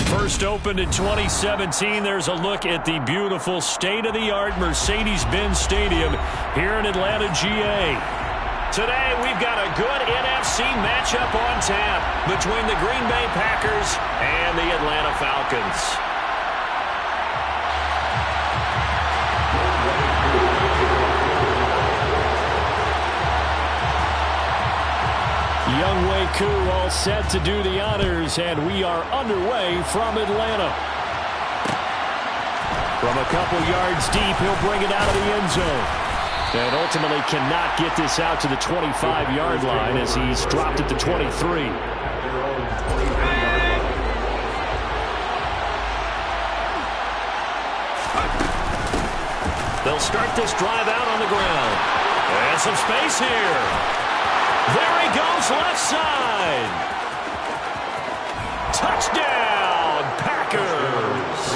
First opened in 2017. There's a look at the beautiful state-of-the-art Mercedes-Benz Stadium here in Atlanta, GA. Today, we've got a good NFC matchup on tap between the Green Bay Packers and the Atlanta Falcons. Young Wei Koo all set to do the honors, and we are underway from Atlanta. From a couple yards deep, he'll bring it out of the end zone. And ultimately cannot get this out to the 25-yard line as he's dropped at the 23. They'll start this drive out on the ground. And some space here. There he goes, left side. Touchdown, Packers.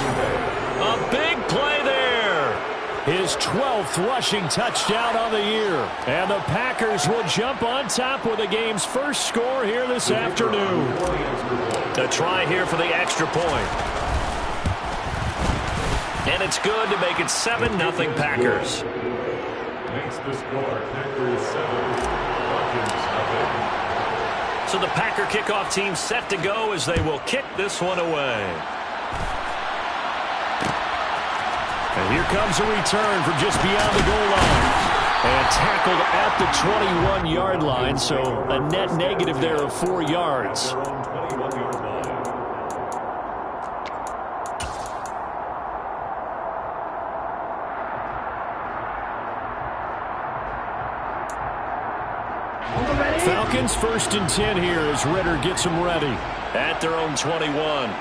A big play there. His 12th rushing touchdown on the year. And the Packers will jump on top with the game's first score here this afternoon. A try here for the extra point. And it's good to make it 7-0 Packers. Makes the score, Packers 7. So the Packer kickoff team set to go as they will kick this one away. And here comes a return from just beyond the goal line. And tackled at the 21-yard line, so a net negative there of 4 yards. Falcons 1st and 10 here as Ritter gets them ready at their own 21.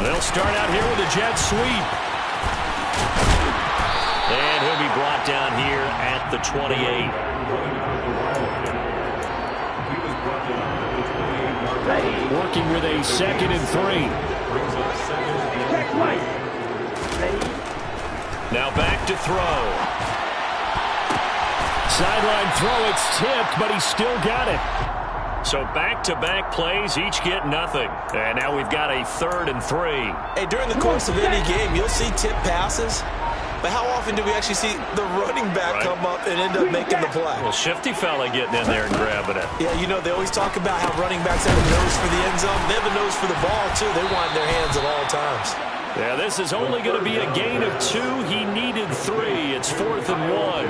They'll start out here with a jet sweep. And he'll be brought down here at the 28. Working with a 2nd and 3. Now back to throw. Sideline throw, it's tipped, but he still got it. So back-to-back plays, each get nothing. And now we've got a 3rd and 3. Hey, during the course of any game, you'll see tip passes. But how often do we actually see the running back come up and end up making the play? Well, shifty fella getting in there and grabbing it. Yeah, you know, they always talk about how running backs have a nose for the end zone. They have a nose for the ball, too. They want their hands at all times. Yeah, this is only going to be a gain of 2. He needed 3. It's 4th and 1.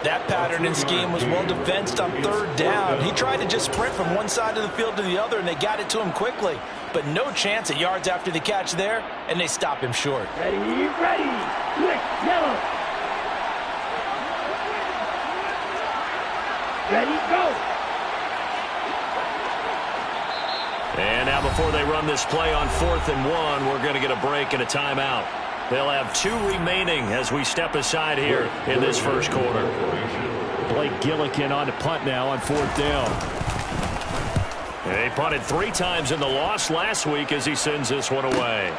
That pattern and scheme was well defensed on 3rd down. He tried to just sprint from one side of the field to the other, and they got it to him quickly. But no chance at yards after the catch there, and they stop him short. Ready, quick, yellow. Ready, go. And now before they run this play on 4th and 1, we're going to get a break and a timeout. They'll have 2 remaining as we step aside here in this first quarter. Blake Gillikin on to punt now on 4th down. They punted 3 times in the loss last week as he sends this one away.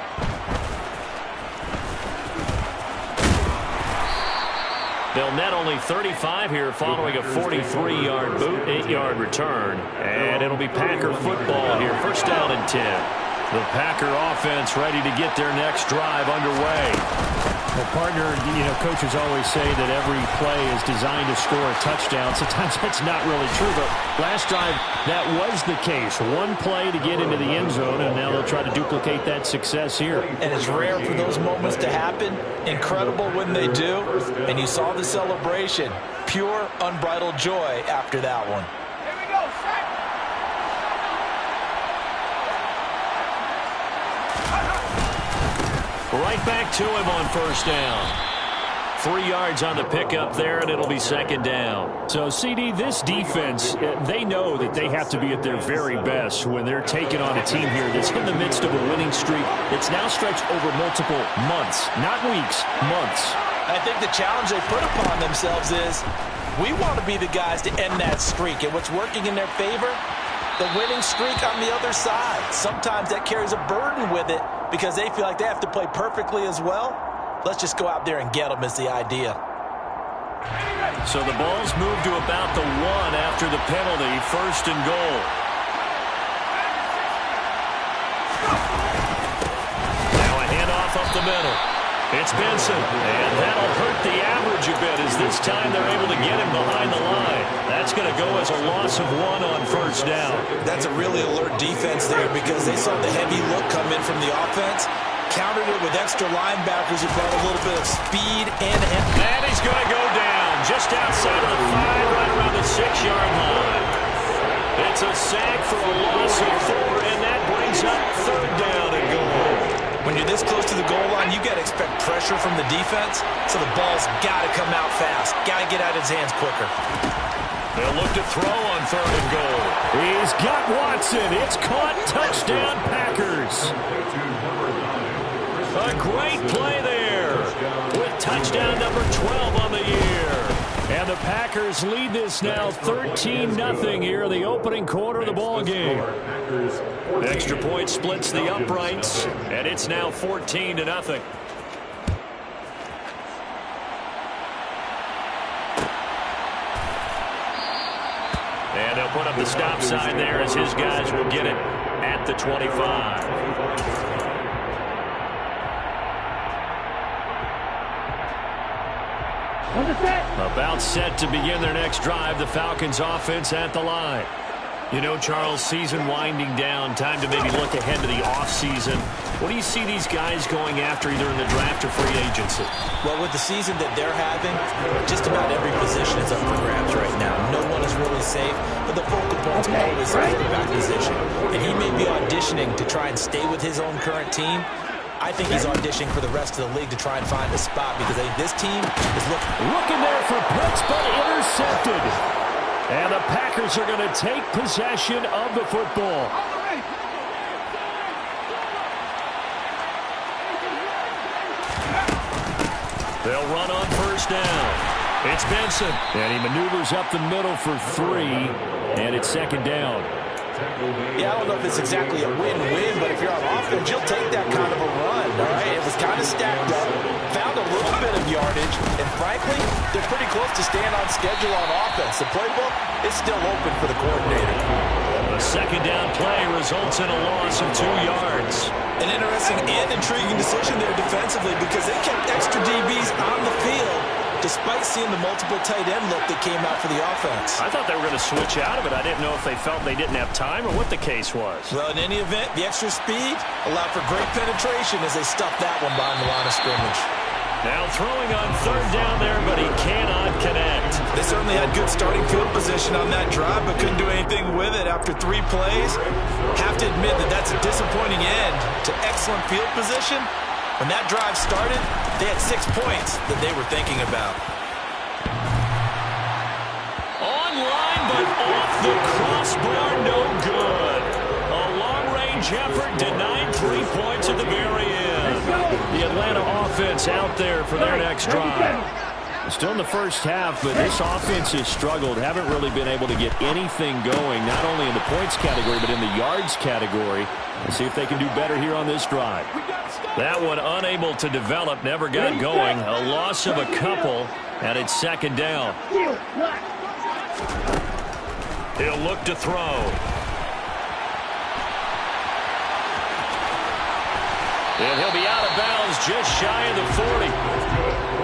They'll net only 35 here following a 43-yard boot, 8-yard return. And it'll be Packer football here, 1st down and 10. The Packer offense ready to get their next drive underway. Well, partner, you know, coaches always say that every play is designed to score a touchdown. Sometimes that's not really true, but last drive, that was the case. One play to get into the end zone, and now they'll try to duplicate that success here. And it's rare for those moments to happen. Incredible when they do. And you saw the celebration. Pure, unbridled joy after that one. Right back to him on 1st down. 3 yards on the pickup there, and it'll be 2nd down. So, CD, this defense, they know that they have to be at their very best when they're taking on a team here that's in the midst of a winning streak that's now stretched over multiple months, not weeks, months. I think the challenge they put upon themselves is we want to be the guys to end that streak. And what's working in their favor? The winning streak on the other side. Sometimes that carries a burden with it because they feel like they have to play perfectly as well. Let's just go out there and get them is the idea. So the ball's moved to about the 1 after the penalty. 1st and goal. up the middle. It's Benson, and that'll hurt the average a bit as this time they're able to get him behind the line. That's going to go as a loss of 1 on first down. That's a really alert defense there because they saw the heavy look come in from the offense, countered it with extra linebackers who brought a little bit of speed and he's going to go down just outside of the 5, right around the 6-yard line. It's a sack for a loss of 4, and that brings up 3rd down and goal. When you're this close to the goal line, you got to expect pressure from the defense, so the ball's got to come out fast. Got to get out of his hands quicker. They'll look to throw on 3rd and goal. He's got Watson. It's caught. Touchdown, Packers. A great play there with touchdown number 12 on the year. And the Packers lead this now 13-0 here in the opening quarter of the ball game. Extra point splits the uprights, and it's now 14-0. And they'll put up the stop sign there as his guys will get it at the 25. About set to begin their next drive, the Falcons offense at the line. You know, Charles, season winding down, time to maybe look ahead to the offseason. What do you see these guys going after either in the draft or free agency? Well, with the season that they're having, just about every position is up for grabs right now. No one is really safe, but the focal point's always the quarterback position. And he may be auditioning to try and stay with his own current team. I think he's auditioning for the rest of the league to try and find a spot because I think this team is looking there for Pitts, but intercepted. And the Packers are going to take possession of the football. They'll run on first down. It's Benson, and he maneuvers up the middle for 3, and it's 2nd down. Yeah, I don't know if it's exactly a win-win, but if you're on offense, you'll take that kind of a run, all right? It was kind of stacked up, found a little bit of yardage, and frankly, they're pretty close to staying on schedule on offense. The playbook is still open for the coordinator. A 2nd down play results in a loss of 2 yards. An interesting and intriguing decision there defensively because they kept extra DBs on the field despite seeing the multiple tight end look that came out for the offense. I thought they were going to switch out of it. I didn't know if they felt they didn't have time or what the case was. Well, in any event, the extra speed allowed for great penetration as they stuffed that one behind the line of scrimmage. Now throwing on 3rd down there, but he cannot connect. They certainly had good starting field position on that drive, but couldn't do anything with it after 3 plays. Have to admit that that's a disappointing end to excellent field position. When that drive started, they had 6 points that they were thinking about. Online, but off the crossbar, no good. A long-range effort denied 3 points at the very end. The Atlanta offense out there for their next drive. Still in the first half, but this offense has struggled. Haven't really been able to get anything going, not only in the points category, but in the yards category. Let's see if they can do better here on this drive. That one unable to develop, never got going. A loss of a couple, and it's 2nd down. He'll look to throw. And he'll be out of bounds just shy of the 40.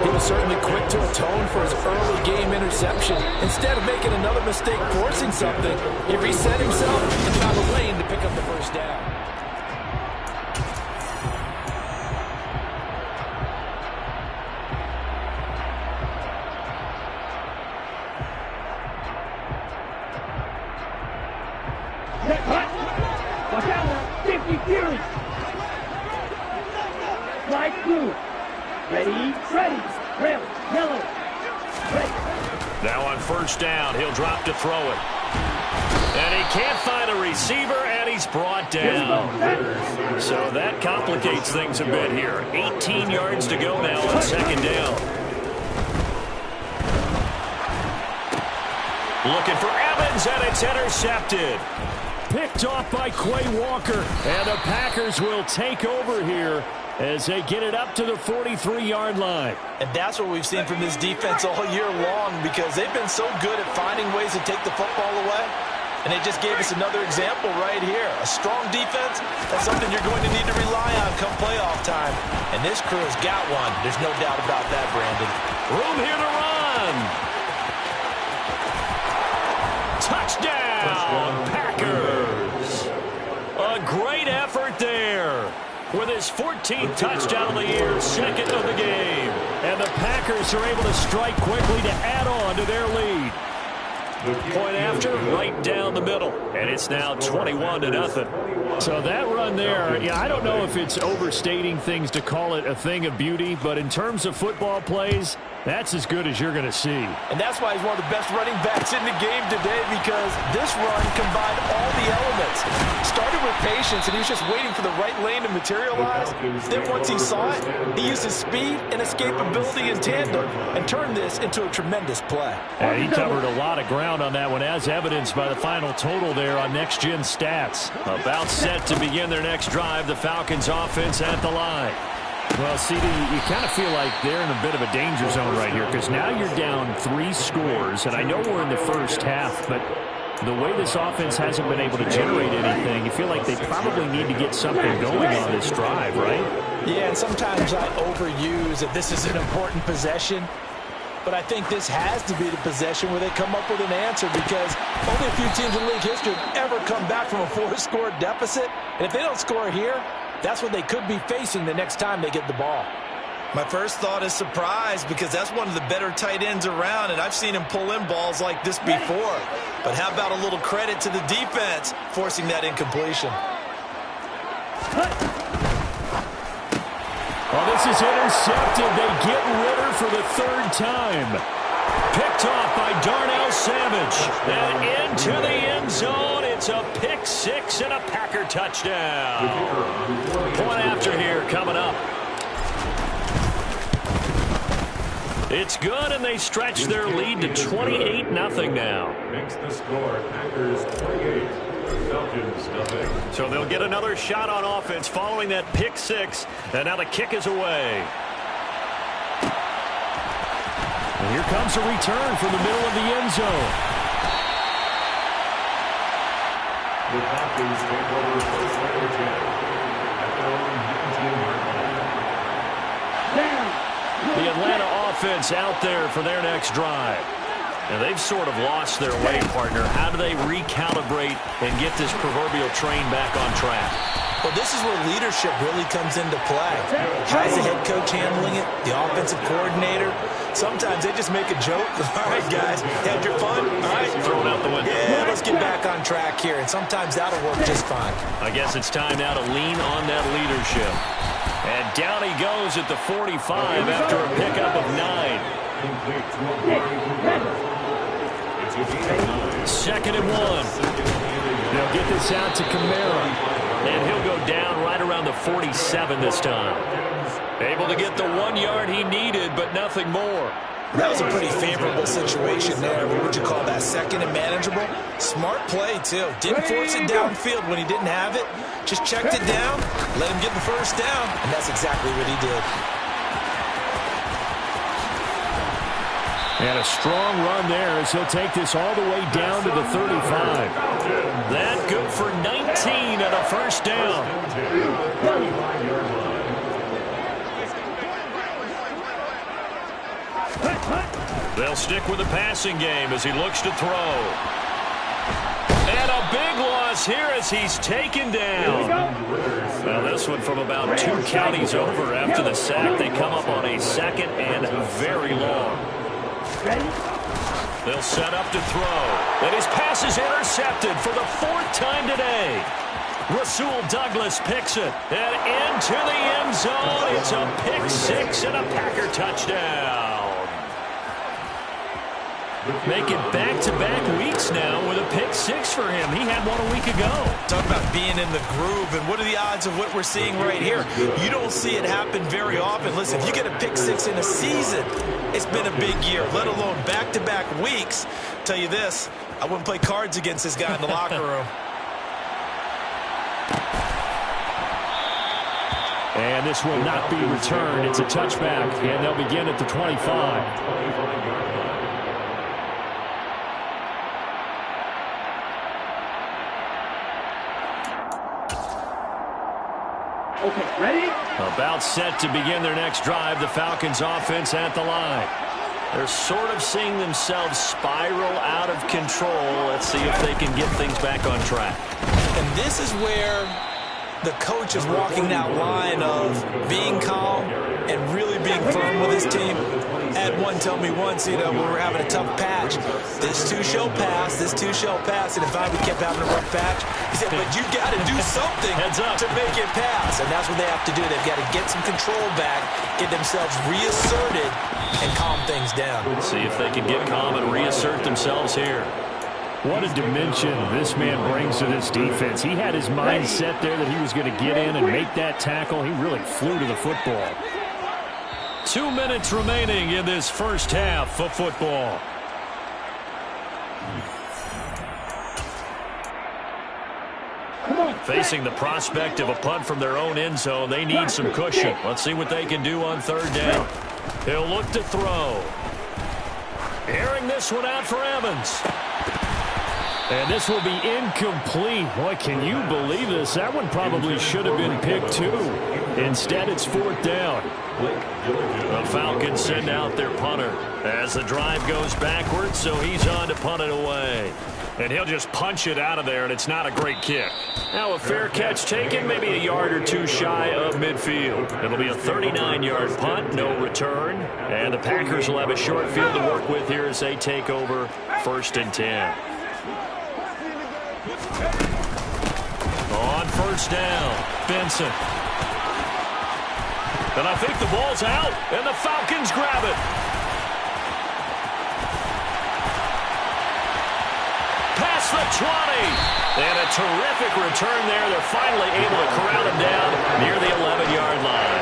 He was certainly quick to atone for his early game interception. Instead of making another mistake forcing something, he reset himself and found a lane to pick up the first down. Watch out, 50 Fury. Slide blue. Ready, red, yellow, ready. Now on first down, he'll drop to throw it. And he can't find a receiver, and he's brought down. So that complicates things a bit here. 18 yards to go now on 2nd down. Looking for Evans, and it's intercepted. Picked off by Quay Walker, and the Packers will take over here as they get it up to the 43-yard line. And that's what we've seen from this defense all year long because they've been so good at finding ways to take the football away. And it just gave us another example right here. A strong defense, that's something you're going to need to rely on come playoff time. And this crew has got one. There's no doubt about that, Brandon. Room here to run. Touchdown, Packers. A great effort there. With his 14th touchdown of the year, second of the game. And the Packers are able to strike quickly to add on to their lead. Point after, right down the middle. And it's now 21-0. So that run there, yeah, I don't know if it's overstating things to call it a thing of beauty, but in terms of football plays, that's as good as you're going to see. And that's why he's one of the best running backs in the game today, because this run combined all the elements. Started with patience, and he was just waiting for the right lane to materialize. Then once he saw it, he used his speed and escapability in tandem and turned this into a tremendous play. And he covered a lot of ground on that one, as evidenced by the final total there on Next Gen Stats. About set to begin their next drive, the Falcons offense at the line. Well, CD, you kind of feel like they're in a bit of a danger zone right here, because now you're down 3 scores, and I know we're in the first half, but the way this offense hasn't been able to generate anything, you feel like they probably need to get something going on this drive, right? Yeah, and sometimes I overuse that this is an important possession, but I think this has to be the possession where they come up with an answer, because only a few teams in league history have ever come back from a 4-score deficit, and if they don't score here, that's what they could be facing the next time they get the ball. My first thought is surprise, because that's one of the better tight ends around, and I've seen him pull in balls like this before. But how about a little credit to the defense forcing that incompletion? Well, this is intercepted. They get Ritter for the 3rd time. Picked off by Darnell Savage. And into the end zone. It's a pick 6 and a Packer touchdown. Point after here coming up. It's good, and they stretch their lead to 28-0 now. Makes the score Packers 28, Falcons 0. So they'll get another shot on offense following that pick 6, and now the kick is away. And here comes a return from the middle of the end zone. The Falcons take over first and 10 at their own 19-yard line. The Atlanta offense out there for their next drive. And they've sort of lost their way, partner. How do they recalibrate and get this proverbial train back on track? Well, this is where leadership really comes into play. How's the head coach handling it? The offensive coordinator? Sometimes they just make a joke. All right, guys, had your fun? All right, Throw it out the window. Yeah, let's get back on track here. And sometimes that'll work just fine. I guess it's time now to lean on that leadership. And down he goes at the 45 after a pickup of 9. 2nd and 1. They'll get this out to Kamara. And he'll go down right around the 47 this time. Able to get the 1 yard he needed, but nothing more. That was a pretty favorable situation there. What would you call that? 2nd and manageable? Smart play, too. Didn't force it downfield when he didn't have it. Just checked it down, let him get the first down, and that's exactly what he did. And a strong run there as he'll take this all the way down to the 35. That good for 19 and a first down. They'll stick with the passing game as he looks to throw. And a big loss here as he's taken down. Now this one from about 2 counties over after the sack. They come up on a 2nd and very long. They'll set up to throw. And his pass is intercepted for the 4th time today. Rasul Douglas picks it. And into the end zone. It's a pick 6 and a Packer touchdown. Make it back-to-back weeks now with a pick 6 for him. He had one a week ago. Talk about being in the groove, and what are the odds of what we're seeing right here? You don't see it happen very often. Listen, if you get a pick 6 in a season, it's been a big year, let alone back-to-back weeks. Tell you this, I wouldn't play cards against this guy in the locker room. And this will not be returned. It's a touchback, and they'll begin at the 25. Okay, ready? About set to begin their next drive, the Falcons offense at the line. They're sort of seeing themselves spiral out of control. Let's see if they can get things back on track. And this is where the coach is walking that line of being calm and really being firm with his team. Had one tell me once, when we were having a tough patch, this too shall pass, this too shall pass. And if we kept having a rough patch, he said, but you got to do something to make it pass. And that's what they have to do. They've got to get some control back, get themselves reasserted, and calm things down. See if they can get calm and reassert themselves here. What a dimension this man brings to this defense. He had his mind set there that he was going to get in and make that tackle. He really flew to the football. 2 minutes remaining in this first half of football. Facing the prospect of a punt from their own end zone, they need some cushion. Let's see what they can do on third down. He'll look to throw. Airing this one out for Evans. And this will be incomplete. Boy, can you believe this? That one probably should have been picked too. Instead, it's fourth down. The Falcons send out their punter as the drive goes backwards, so he's on to punt it away. And he'll just punch it out of there, and it's not a great kick. Now a fair catch taken, maybe a yard or two shy of midfield. It'll be a 39-yard punt, no return. And the Packers will have a short field to work with here as they take over 1st and 10. On first down, Benson. And I think the ball's out, and the Falcons grab it. Past the 20. And a terrific return there. They're finally able to corral him down near the 11-yard line.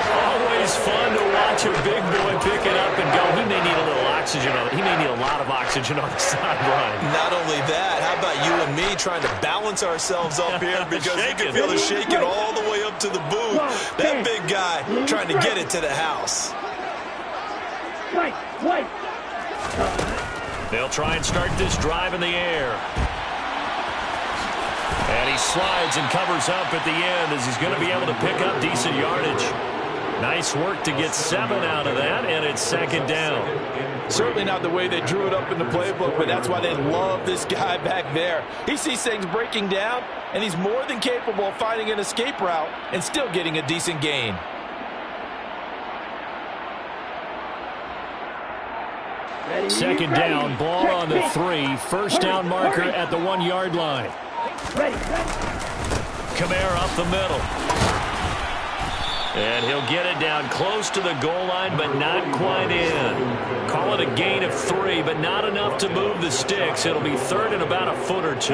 Always fun to watch a big boy pick it up and go. He may need a little oxygen on it. He may need a lot of oxygen on the sideline. Not only that, how about you and me trying to balance ourselves up here because you can feel the shaking all the way up to the booth. That big guy trying to get it to the house. They'll try and start this drive in the air. And he slides and covers up at the end as he's going to be able to pick up decent yardage. Nice work to get 7 out of that, and it's 2nd down. Certainly not the way they drew it up in the playbook, but that's why they love this guy back there. He sees things breaking down, and he's more than capable of finding an escape route and still getting a decent gain. Second down, ball on the 3. First down marker at the 1-yard line. Kamara up the middle. And he'll get it down close to the goal line, but not quite in. Call it a gain of 3, but not enough to move the sticks. It'll be 3rd and about a foot or 2.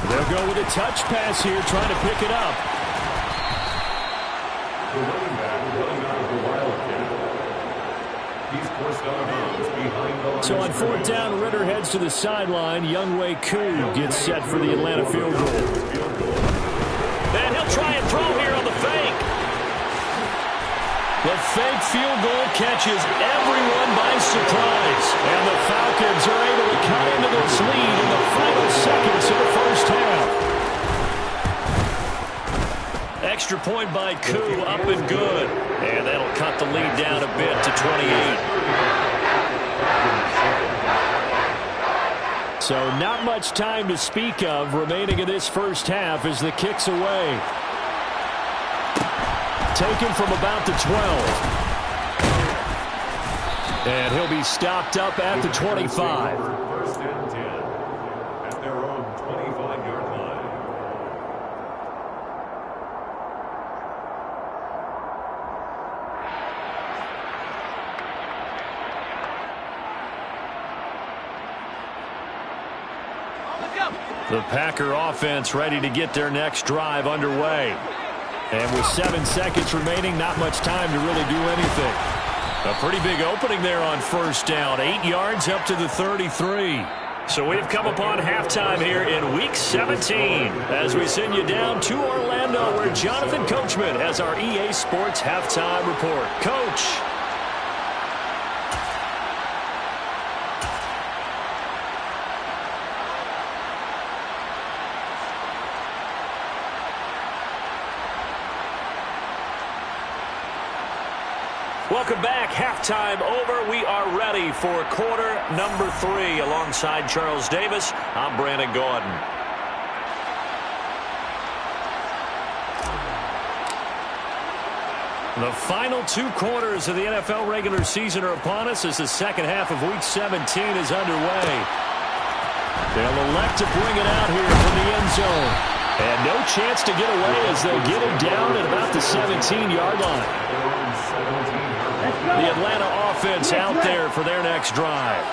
They'll go with a touch pass here, trying to pick it up. The running back running out of the Wildcat. He's forced out of bounds behind the line. So on 4th down, Ritter heads to the sideline. Younghoe Koo gets set for the Atlanta field goal. And he'll try and throw here on the fake. The fake field goal catches everyone by surprise. And the Falcons are able to cut into this lead in the final seconds of the first half. Extra point by Koo, up and good. And that'll cut the lead down a bit to 28. So not much time to speak of remaining in this first half as the kick's away. Taken from about the 12. And he'll be stopped up at the 25. 1st and 10 at their own 25-yard line. The Packer offense ready to get their next drive underway. And with 7 seconds remaining, not much time to really do anything. A pretty big opening there on first down. 8 yards up to the 33. So we've come upon halftime here in Week 17 as we send you down to Orlando where Jonathan Coachman has our EA Sports Halftime Report. Coach. Welcome back. Halftime over. We are ready for quarter number 3. Alongside Charles Davis, I'm Brandon Gordon. The final 2 quarters of the NFL regular season are upon us as the second half of Week 17 is underway. They'll elect to bring it out here from the end zone. And no chance to get away as they'll get it down at about the 17-yard line. The Atlanta offense out there for their next drive.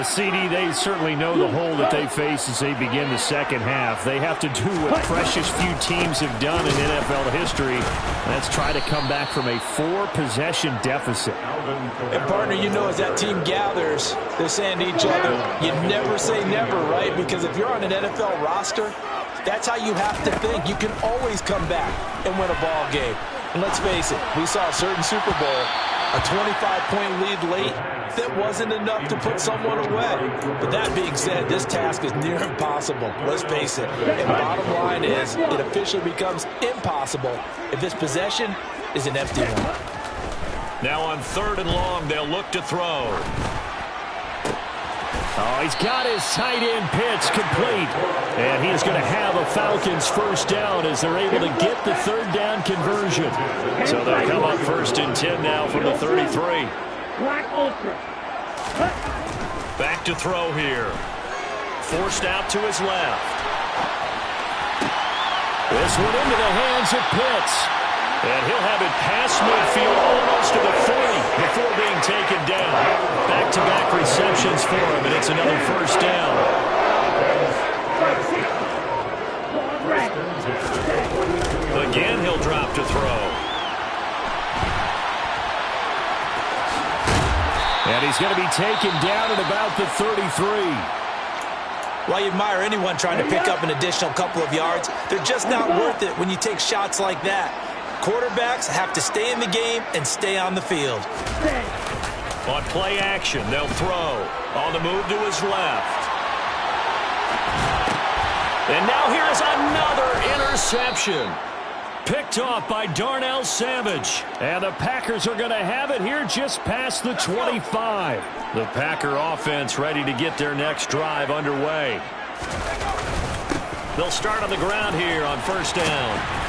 CD, they certainly know the hole that they face as they begin the second half. They have to do what precious few teams have done in NFL history. That's try to come back from a 4-possession deficit. And, partner, you know as that team gathers, they're saying to each other, you never say never, right? Because if you're on an NFL roster, that's how you have to think. You can always come back and win a ball game. And let's face it, we saw a certain Super Bowl, a 25-point lead late, that wasn't enough to put someone away. But that being said, this task is near impossible. Let's face it. And bottom line is, it officially becomes impossible if this possession is an empty one. Now on 3rd and long, they'll look to throw. Oh, he's got his tight end pitch complete. And he's going to have a Falcons first down as they're able to get the 3rd down conversion. So they'll come up 1st and 10 now from the 33. Back to throw here. Forced out to his left. This one into the hands of Pitts. And he'll have it past midfield almost to the 40 before being taken down. Back-to-back receptions for him, and it's another first down. Again, he'll drop to throw. And he's going to be taken down at about the 33. Well, I admire anyone trying to pick up an additional couple of yards. They're just not worth it when you take shots like that. Quarterbacks have to stay in the game and stay on the field. On play action, they'll throw. On the move to his left. And now here's another interception. Picked off by Darnell Savage. And the Packers are going to have it here just past the 25. The Packer offense ready to get their next drive underway. They'll start on the ground here on 1st down.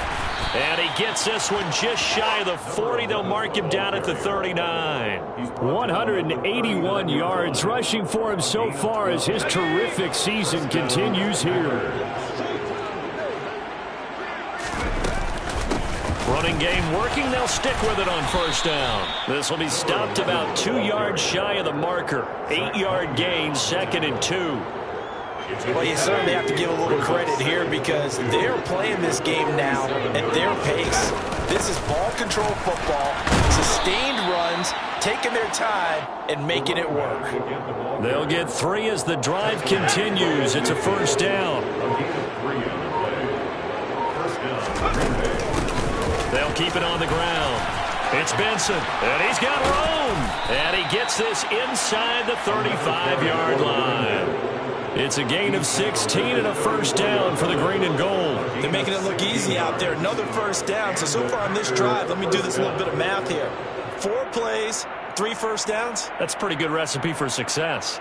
And he gets this one just shy of the 40. They'll mark him down at the 39. 181 yards rushing for him so far as his terrific season continues here. Running game working. They'll stick with it on 1st down. This will be stopped about 2 yards shy of the marker. 8-yard gain, 2nd and 2. Well, you certainly have to give a little credit here because they're playing this game now at their pace. This is ball control football, sustained runs, taking their time and making it work. They'll get 3 as the drive continues. It's a 1st down. They'll keep it on the ground. It's Benson, and he's got room. And he gets this inside the 35-yard line. It's a gain of 16 and a 1st down for the green and gold. They're making it look easy out there. Another 1st down. So far on this drive, let me do this little bit of math here. 4 plays, 3 1st downs. That's a pretty good recipe for success.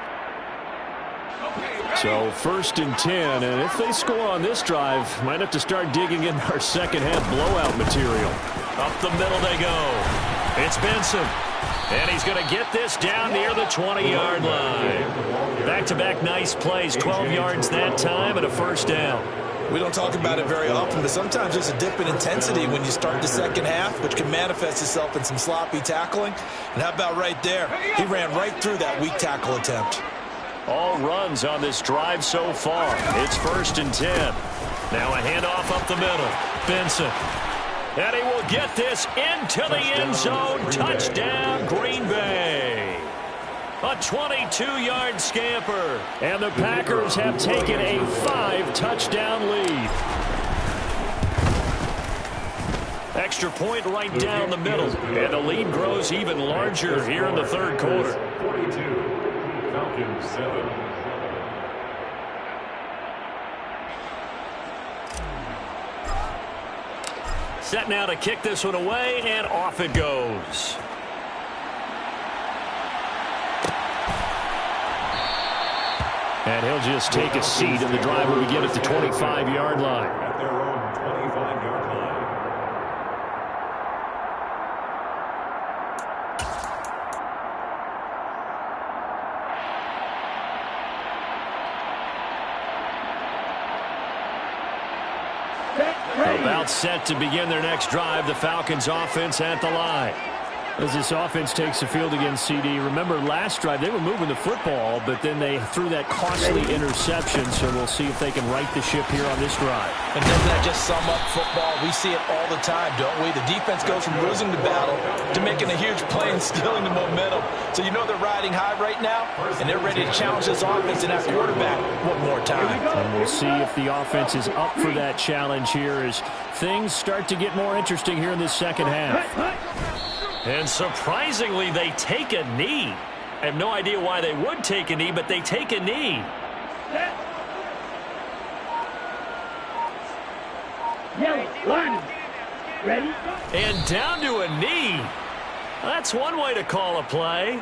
So 1st and 10, and if they score on this drive, might have to start digging in our second half blowout material. Up the middle they go. It's Benson. And he's going to get this down near the 20-yard line. Back-to-back nice plays, 12 yards that time and a 1st down. We don't talk about it very often, but sometimes there's a dip in intensity when you start the second half, which can manifest itself in some sloppy tackling. And how about right there? He ran right through that weak tackle attempt. All runs on this drive so far. It's 1st and 10. Now a handoff up the middle. Benson. And he will get this into the end zone. Touchdown, Green Bay. A 22-yard scamper. And the Packers have taken a 5-touchdown lead. Extra point right down the middle. And the lead grows even larger here in the 3rd quarter. 42, Falcons 7. Set now to kick this one away, and off it goes. And he'll just take a seat, and the drive will begin at the 25-yard line. At their own 25-yard line. About set to begin their next drive, the Falcons offense at the line. As this offense takes the field against CD, remember last drive they were moving the football, but then they threw that costly interception, so we'll see if they can right the ship here on this drive. And doesn't that just sum up football? We see it all the time, don't we? The defense goes from losing the battle to making a huge play and stealing the momentum. So you know they're riding high right now, and they're ready to challenge this offense and that quarterback one more time. And we'll see if the offense is up for that challenge here as things start to get more interesting here in this second half. And surprisingly, they take a knee. I have no idea why they would take a knee, but they take a knee. Yellow, line. Ready? And down to a knee. That's one way to call a play.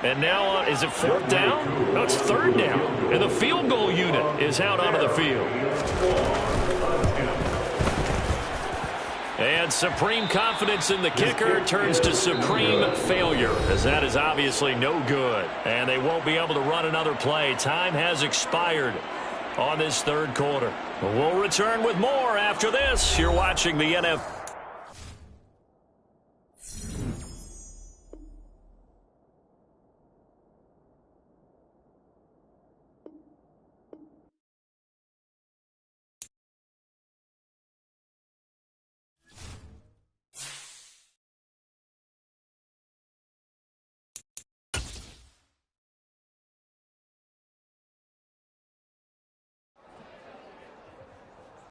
And now, is it fourth down? No, it's third down. And the field goal unit is out onto the field. And supreme confidence in the kicker turns to supreme failure, as that is obviously no good. And they won't be able to run another play. Time has expired on this third quarter. We'll return with more after this. You're watching the NFL.